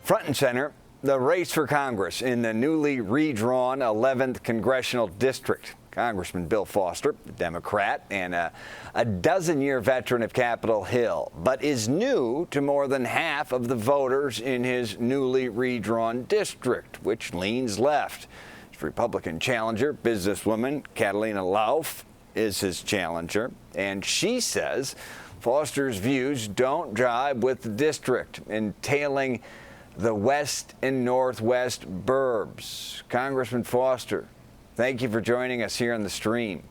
Front and center, the race for Congress in the newly redrawn 11th Congressional District. Congressman Bill Foster, a Democrat and a dozen-year veteran of Capitol Hill, but is new to more than half of the voters in his newly redrawn district, which leans left. His Republican challenger, businesswoman Catalina Lauf, is his challenger, and she says Foster's views don't jibe with the district, entailing the west and northwest burbs. Congressman Foster, thank you for joining us here on the stream.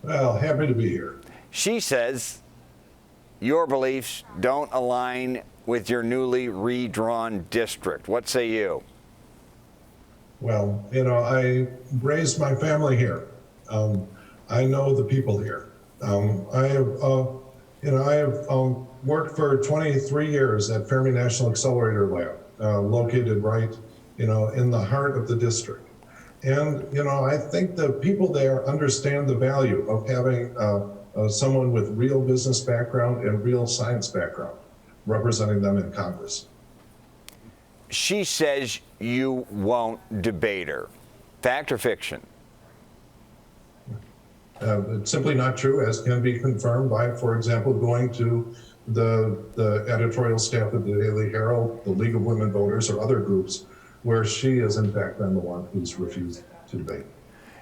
Well, happy to be here. She says your beliefs don't align with your newly redrawn district. What say you? Well, I raised my family here. I know the people here. I have worked for 23 years at Fermi National Accelerator Lab, located right, in the heart of the district. And, I think the people there understand the value of having someone with real business background and real science background representing them in Congress. She says you won't debate her. Fact or fiction? It's simply not true, as can be confirmed by, for example, going to the editorial staff of the Daily Herald, the League of Women Voters, or other groups, where she has in fact been the one who's refused to debate.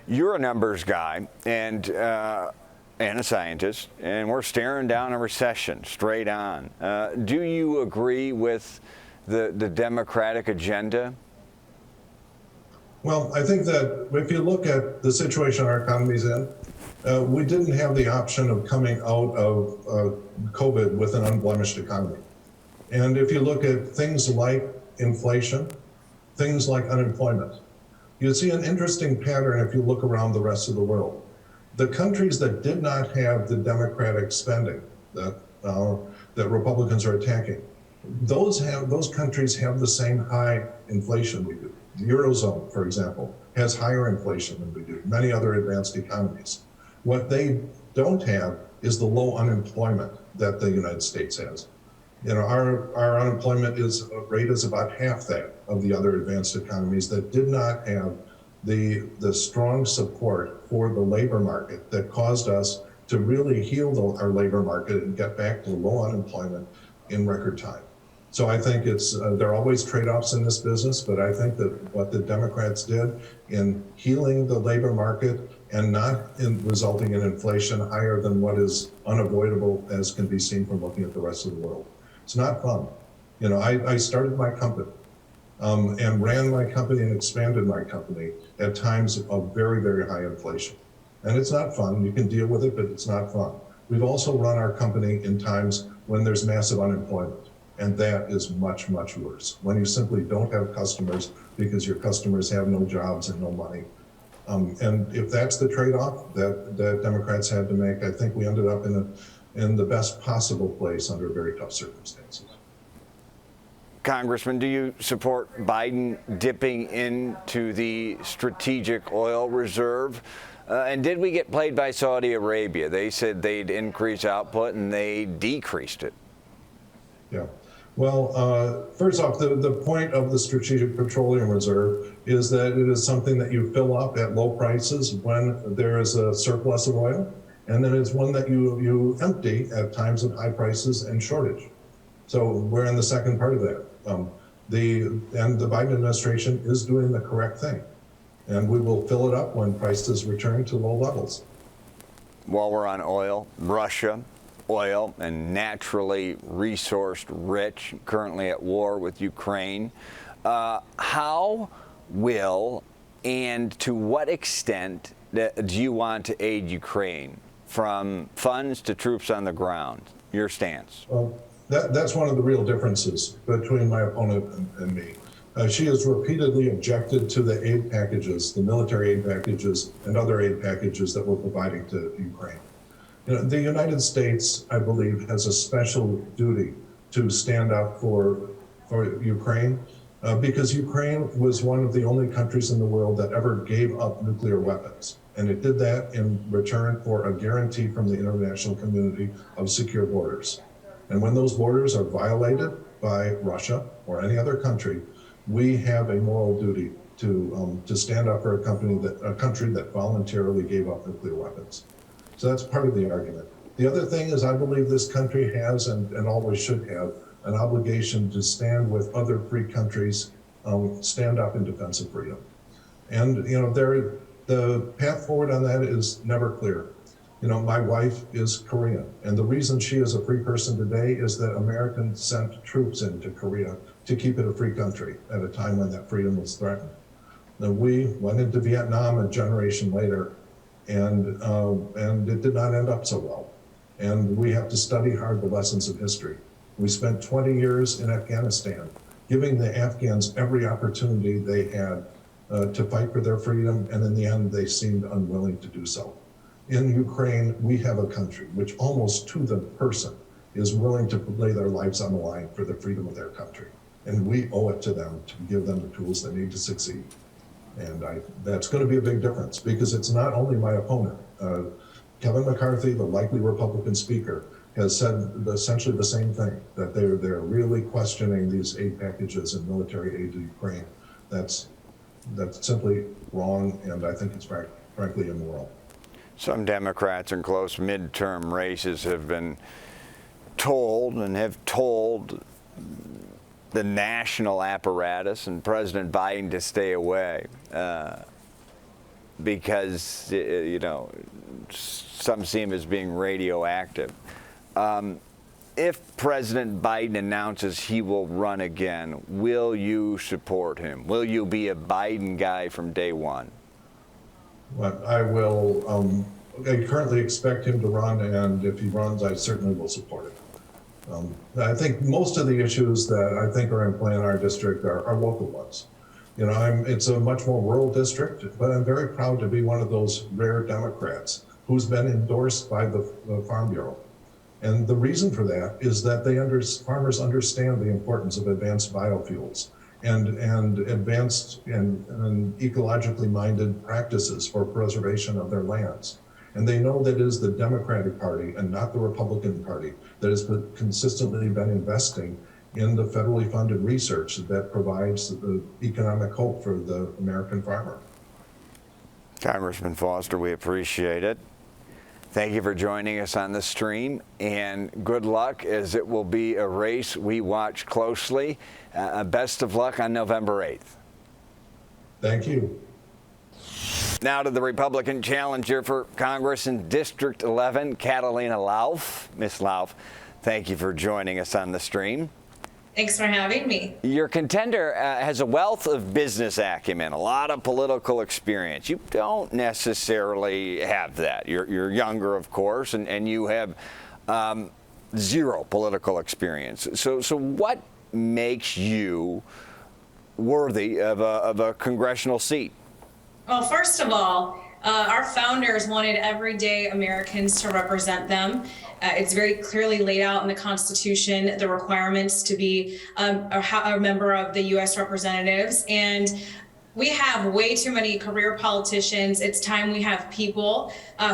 You're a numbers guy and a scientist, and we're staring down a recession straight on. Do you agree with the Democratic agenda? Well, I think that if you look at the situation our economy's in, we didn't have the option of coming out of COVID with an unblemished economy. And if you look at things like inflation, things like unemployment, you see an interesting pattern if you look around the rest of the world. The countries that did not have the democratic spending that Republicans are attacking, those countries have the same high inflation we do. The Eurozone, for example, has higher inflation than we do, many other advanced economies. What they don't have is the low unemployment that the United States has. Our unemployment rate is about half that of the other advanced economies that did not have the strong support for the labor market that caused us to really heal our labor market and get back to low unemployment in record time. So I think there are always trade-offs in this business, but I think that what the Democrats did in healing the labor market and not resulting in inflation higher than what is unavoidable, as can be seen from looking at the rest of the world. It's not fun. I started my company and ran my company and expanded my company at times of very, very high inflation. And it's not fun. You can deal with it, but it's not fun. We've also run our company in times when there's massive unemployment. And that is much, much worse. When you simply don't have customers because your customers have no jobs and no money. And if that's the trade-off that Democrats had to make, I think we ended up in the best possible place under very tough circumstances. Congressman, do you support Biden dipping into the strategic oil reserve? And did we get played by Saudi Arabia? They said they'd increase output and they decreased it. Yeah. Well, first off, the point of the Strategic Petroleum Reserve is that it is something that you fill up at low prices when there is a surplus of oil, and then it's one that you empty at times of high prices and shortage. So we're in the second part of that. The Biden administration is doing the correct thing, and we will fill it up when prices return to low levels. While we're on oil, Russia, oil and naturally resourced rich, currently at war with Ukraine. How will and to what extent do you want to aid Ukraine, from funds to troops on the ground? Your stance. Well, that's one of the real differences between my opponent and me. She has repeatedly objected to the aid packages, the military aid packages and other aid packages that we're providing to Ukraine. The United States, I believe, has a special duty to stand up for Ukraine because Ukraine was one of the only countries in the world that ever gave up nuclear weapons. And it did that in return for a guarantee from the international community of secure borders. And when those borders are violated, by Russia or any other country, we have a moral duty to stand up for a country that voluntarily gave up nuclear weapons. So that's part of the argument. The other thing is I believe this country has and always should have an obligation to stand with other free countries, stand up in defense of freedom. And the path forward on that is never clear. My wife is Korean, and the reason she is a free person today is that Americans sent troops into Korea to keep it a free country at a time when that freedom was threatened. Then we went into Vietnam a generation later, and it did not end up so well. And we have to study hard the lessons of history. We spent 20 years in Afghanistan, giving the Afghans every opportunity they had to fight for their freedom, and in the end, they seemed unwilling to do so. In Ukraine, we have a country which almost to the person is willing to lay their lives on the line for the freedom of their country. And we owe it to them to give them the tools they need to succeed. And that's going to be a big difference because it's not only my opponent. Kevin McCarthy, the likely Republican speaker, has said essentially the same thing, that they're really questioning these aid packages and military aid to Ukraine. That's simply wrong, and I think it's frankly immoral. Some Democrats in close midterm races have been told the national apparatus and President Biden to stay away because, some see him as being radioactive. If President Biden announces he will run again, will you support him? Will you be a Biden guy from day one? But I will, I currently expect him to run, and if he runs, I certainly will support it. I think most of the issues that I think are in play in our district are local ones. It's a much more rural district, but I'm very proud to be one of those rare Democrats who's been endorsed by the Farm Bureau. And the reason for that is that farmers understand the importance of advanced biofuels and advanced and ecologically minded practices for preservation of their lands. And they know that it is the Democratic Party and not the Republican Party that has consistently been investing in the federally funded research that provides the economic hope for the American farmer. Congressman Foster, we appreciate it. Thank you for joining us on the stream, and good luck, as it will be a race we watch closely. Best of luck on November 8th. Thank you. Now to the Republican challenger for Congress in District 11, Catalina Lauf. Ms. Lauf, thank you for joining us on the stream. Thanks for having me. Your contender has a wealth of business acumen, a lot of political experience. You don't necessarily have that. You're younger, of course, and you have zero political experience. So what makes you worthy of a congressional seat? Well, first of all, our founders wanted everyday Americans to represent them. It's very clearly laid out in the Constitution, the requirements to be a member of the U.S. representatives. And we have way too many career politicians. It's time we have people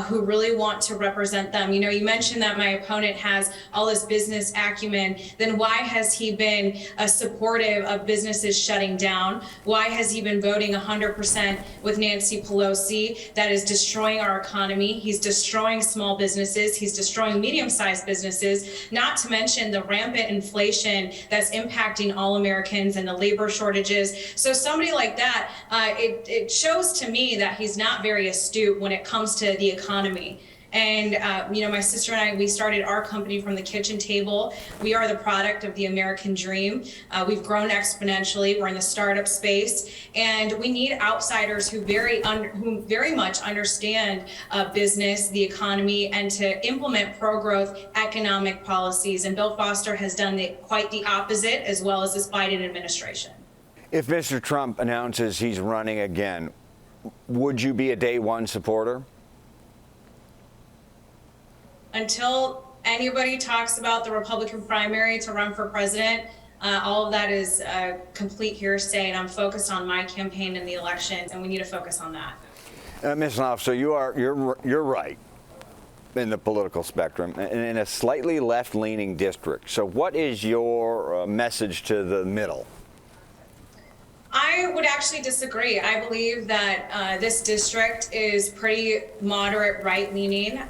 who really want to represent them. You mentioned that my opponent has all this business acumen. Then why has he been supportive of businesses shutting down? Why has he been voting 100% with Nancy Pelosi? That is destroying our economy. He's destroying small businesses. He's destroying medium-sized businesses, not to mention the rampant inflation that's impacting all Americans and the labor shortages. So somebody like that, it shows to me that he's not very astute when it comes to the economy. And, my sister and I, we started our company from the kitchen table. We are the product of the American dream. We've grown exponentially. We're in the startup space, and we need outsiders who very much understand business, the economy, and to implement pro-growth economic policies. And Bill Foster has done quite the opposite, as well as this Biden administration. If Mr. Trump announces he's running again, would you be a day one supporter? Until anybody talks about the Republican primary to run for president, all of that is complete hearsay, and I'm focused on my campaign and the elections, and we need to focus on that. Ms. Lauf, so you're right. in the political spectrum, in a slightly left-leaning district. So what is your message to the middle? I would actually disagree. I believe that this district is pretty moderate right-leaning.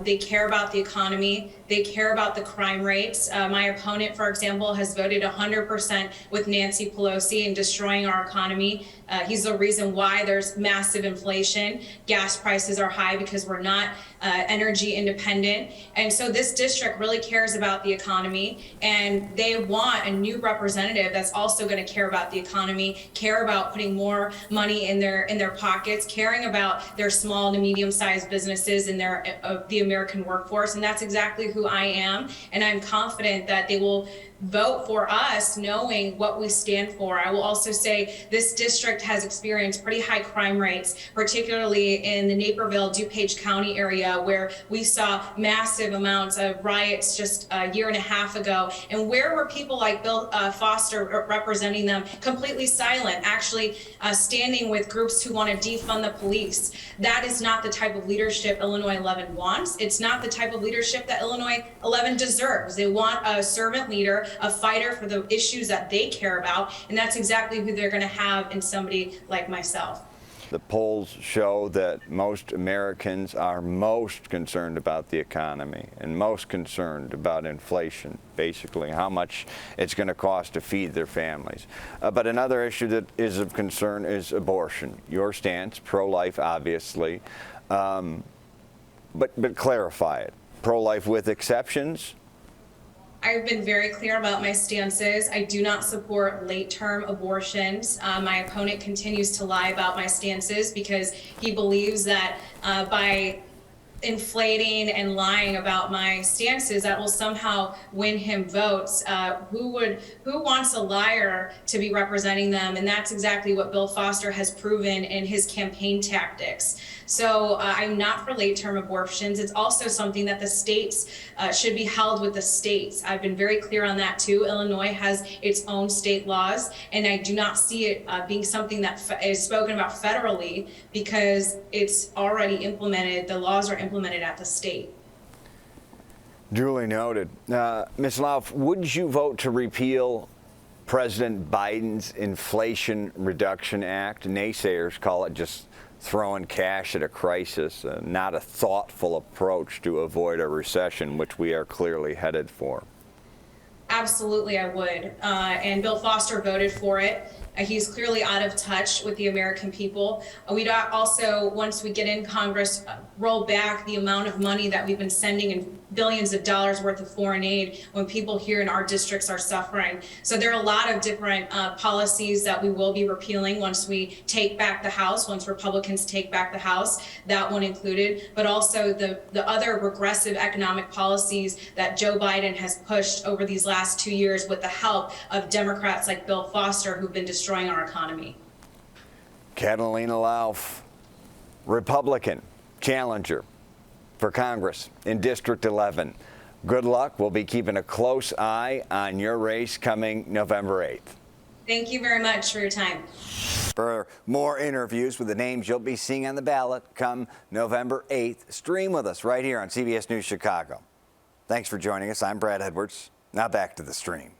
They care about the economy. They care about the crime rates. My opponent, for example, has voted 100% with Nancy Pelosi in destroying our economy. He's the reason why there's massive inflation. Gas prices are high because we're not energy independent. And so this district really cares about the economy, and they want a new representative that's also going to care about the economy, care about putting more money in their pockets, caring about their small to medium-sized businesses and the American workforce. And that's exactly who I am. And I'm confident that they will vote for us knowing what we stand for. I will also say this district has experienced pretty high crime rates, particularly in the Naperville, DuPage County area, where we saw massive amounts of riots just a year and a half ago. And where were people like Bill Foster representing them? Completely silent, actually standing with groups who want to defund the police. That is not the type of leadership Illinois 11 wants. It's not the type of leadership that Illinois 11 deserves. They want a servant leader, a fighter for the issues that they care about, and that's exactly who they're going to have in somebody like myself. The polls show that most Americans are most concerned about the economy and most concerned about inflation, basically how much it's going to cost to feed their families. But another issue that is of concern is abortion. Your stance, pro-life, obviously, but clarify it. Pro-life with exceptions? I've been very clear about my stances. I do not support late-term abortions. My opponent continues to lie about my stances because he believes that by inflating and lying about my stances, that will somehow win him votes. Who wants a liar to be representing them? And that's exactly what Bill Foster has proven in his campaign tactics. So I'm not for late-term abortions. It's also something that the states should be held with the states. I've been very clear on that too. Illinois has its own state laws, and I do not see it being something that is spoken about federally because it's already implemented. The laws are implemented at the state. Duly noted. Ms. Lauf, would you vote to repeal President Biden's Inflation Reduction Act? Naysayers call it just throwing cash at a crisis, not a thoughtful approach to avoid a recession, which we are clearly headed for. Absolutely, I would. And Bill Foster voted for it. He's clearly out of touch with the American people. We'd also, once we get in Congress, roll back the amount of money that we've been sending in billions of dollars worth of foreign aid when people here in our districts are suffering. So there are a lot of different policies that we will be repealing once we take back the House, once Republicans take back the House, that one included, but also the other regressive economic policies that Joe Biden has pushed over these last 2 years with the help of Democrats like Bill Foster, who've been destroying our economy. Catalina Lauf, Republican challenger for Congress in District 11. Good luck. We'll be keeping a close eye on your race coming November 8th. Thank you very much for your time. For more interviews with the names you'll be seeing on the ballot come November 8th, stream with us right here on CBS News Chicago. Thanks for joining us. I'm Brad Edwards. Now back to the stream.